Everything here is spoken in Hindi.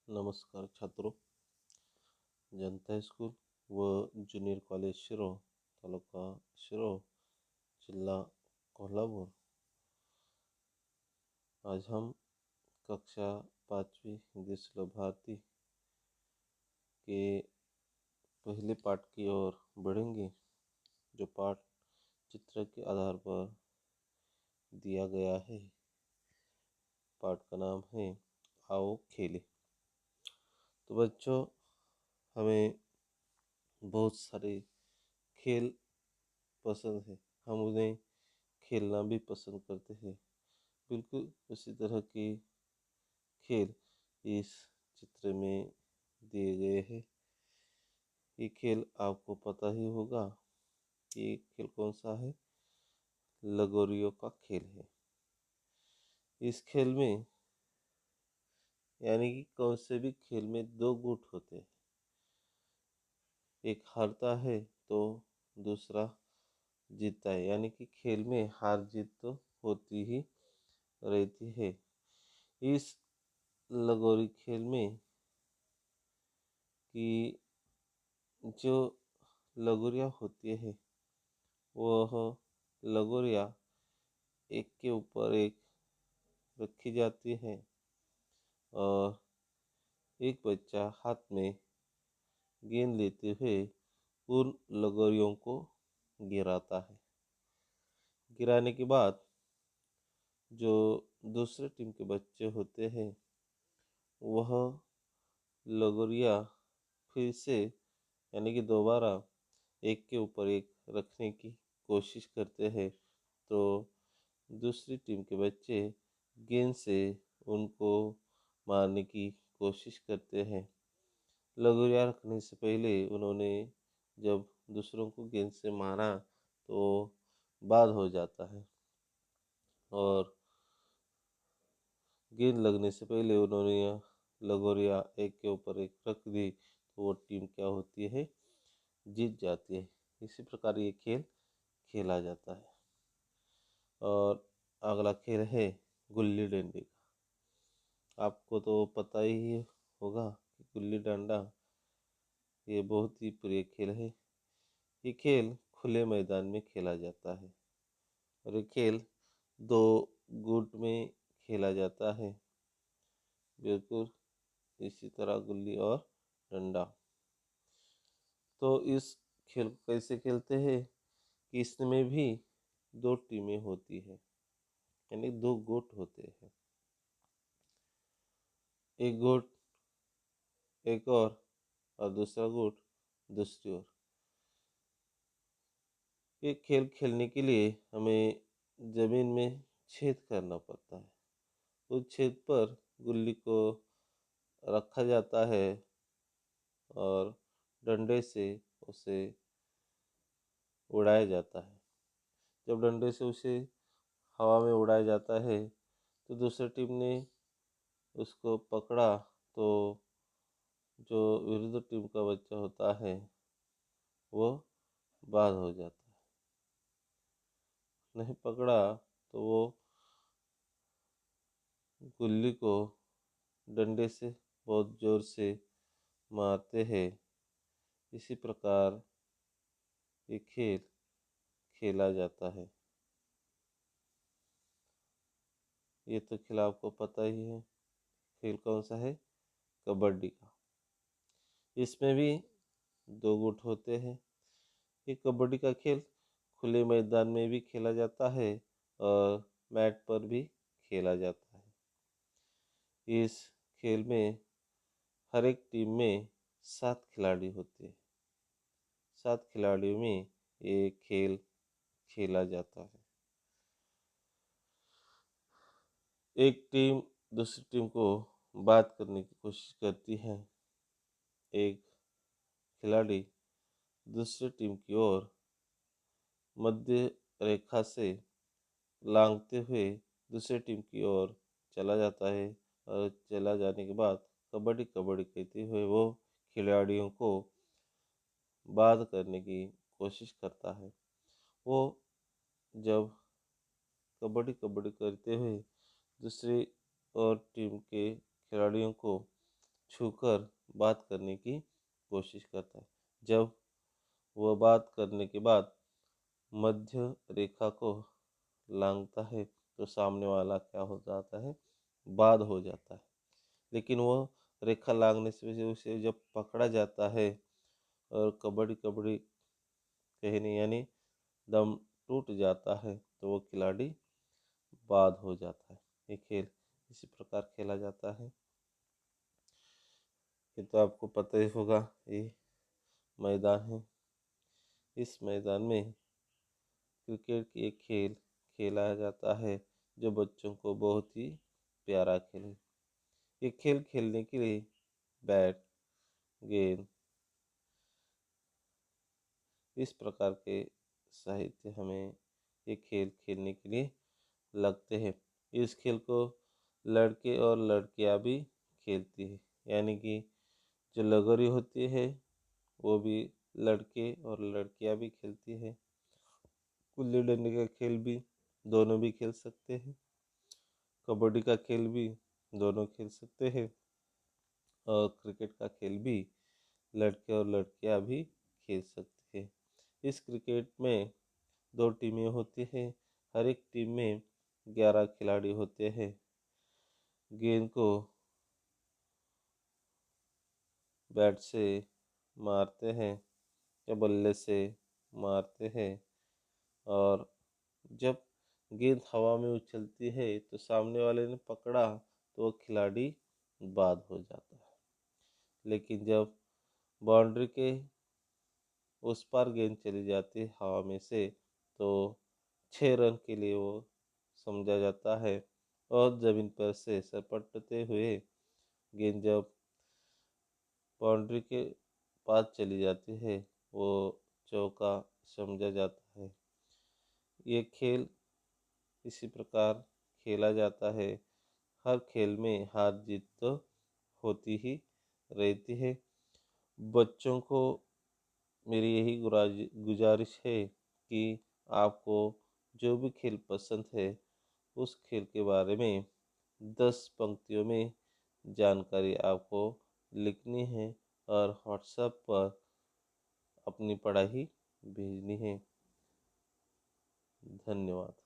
नमस्कार छात्रों। जनता स्कूल व ज्युनियर कॉलेज शिरोळ, तालुका शिरोळ, जिला कोल्हापुर। आज हम कक्षा 5वीं हिंदी सुलभ भारती के पहले पाठ की ओर बढ़ेंगे, जो पाठ चित्र के आधार पर दिया गया है। पाठ का नाम है आओ खेले। तो बच्चों, हमें बहुत सारे खेल पसंद है, हम उन्हें खेलना भी पसंद करते हैं। बिल्कुल उसी तरह के खेल इस चित्र में दिए गए हैं। ये खेल आपको पता ही होगा कि ये खेल कौन सा है। लगोरियों का खेल है। इस खेल में यानी कि कौन से भी खेल में दो गुट होते हैं। एक हारता है तो दूसरा जीतता है, यानी कि खेल में हार जीत तो होती ही रहती है। इस लगोरी खेल में कि जो लगोरियाँ होती है, वह लगोरियाँ एक के ऊपर एक रखी जाती है और एक बच्चा हाथ में गेंद लेते हुए उन लगोरियों को गिराता है। गिराने के बाद जो दूसरे टीम के बच्चे होते हैं, वह लगोरियाँ फिर से यानी कि दोबारा एक के ऊपर एक रखने की कोशिश करते हैं, तो दूसरी टीम के बच्चे गेंद से उनको मारने की कोशिश करते हैं। लगोरियाँ रखने से पहले उन्होंने जब दूसरों को गेंद से मारा तो बाद हो जाता है, और गेंद लगने से पहले उन्होंने यह लगोरियाँ एक के ऊपर एक रख दी तो वो टीम क्या होती है, जीत जाती है। इसी प्रकार ये खेल खेला जाता है। और अगला खेल है गुल्ली डंडे का। आपको तो पता ही होगा कि गुल्ली डंडा ये बहुत ही प्रिय खेल है। ये खेल खुले मैदान में खेला जाता है और ये खेल दो गुट में खेला जाता है, बिल्कुल इसी तरह गुल्ली और डंडा। तो इस खेल को कैसे खेलते हैं कि इसमें भी दो टीमें होती है, यानी दो गुट होते हैं। एक गुट एक और दूसरा गुट दूसरी ओर। ये खेल खेलने के लिए हमें जमीन में छेद करना पड़ता है। उस छेद पर गुल्ली को रखा जाता है और डंडे से उसे उड़ाया जाता है। जब डंडे से उसे हवा में उड़ाया जाता है तो दूसरी टीम ने उसको पकड़ा तो जो विरुद्ध टीम का बच्चा होता है वो बाद हो जाता है। नहीं पकड़ा तो वो गुल्ली को डंडे से बहुत जोर से मारते हैं। इसी प्रकार ये खेल खेला जाता है। ये तो खेल आपको पता ही है। खेल कौन सा है? कबड्डी का। इसमें भी दो गुट होते हैं। ये कबड्डी का खेल खुले मैदान में भी खेला जाता है और मैट पर भी खेला जाता है। इस खेल में हर एक टीम में 7 खिलाड़ी होते हैं। 7 खिलाड़ियों में ये खेल खेला जाता है। एक टीम दूसरी टीम को बात करने की कोशिश करती है। एक खिलाड़ी दूसरी टीम की ओर मध्य रेखा से लांघते हुए दूसरी टीम की ओर चला जाता है और चला जाने के बाद कबड्डी कबड्डी कहते हुए वो खिलाड़ियों को बात करने की कोशिश करता है। वो जब कबड्डी कबड्डी करते हुए दूसरी और टीम के खिलाड़ियों को छूकर बात करने की कोशिश करता है। जब वह बात करने के बाद मध्य रेखा को लांघता है तो सामने वाला क्या हो जाता है, बाद हो जाता है। लेकिन वह रेखा लांघने से उसे जब पकड़ा जाता है और कबड्डी कबड्डी कहने यानी दम टूट जाता है तो वो खिलाड़ी बाद हो जाता है। ये खेल इसी प्रकार खेला जाता है। ये तो आपको पता ही होगा, ये मैदान है। इस मैदान में क्रिकेट की एक खेल खेला जाता है जो बच्चों को बहुत ही प्यारा खेल है। ये खेल खेलने के लिए बैट, गेंद, इस प्रकार के साहित्य हमें ये खेल खेलने के लिए लगते हैं। इस खेल को लड़के और लड़कियां भी खेलती है, यानी कि जो लगोरी होती है वो भी लड़के और लड़कियां भी खेलती है। गुल्ली डंडे का खेल भी दोनों भी खेल सकते हैं। कबड्डी का खेल भी दोनों खेल सकते हैं। और क्रिकेट का खेल भी लड़के और लड़कियां भी खेल सकते हैं। इस क्रिकेट में दो टीमें होती हैं। हर एक टीम में 11 खिलाड़ी होते हैं। गेंद को बैट से मारते हैं या बल्ले से मारते हैं, और जब गेंद हवा में उछलती है तो सामने वाले ने पकड़ा तो वो खिलाड़ी बाद हो जाता है। लेकिन जब बाउंड्री के उस पार गेंद चली जाती है हवा में से तो 6 रन के लिए वो समझा जाता है। और जमीन पर से सरपटते हुए गेंद जब बाउंड्री के पास चली जाती है वो चौका समझा जाता है। ये खेल इसी प्रकार खेला जाता है। हर खेल में हार जीत तो होती ही रहती है। बच्चों को मेरी यही गुजारिश है कि आपको जो भी खेल पसंद है उस खेल के बारे में 10 पंक्तियों में जानकारी आपको लिखनी है और व्हाट्सएप पर अपनी पढ़ाई भेजनी है। धन्यवाद।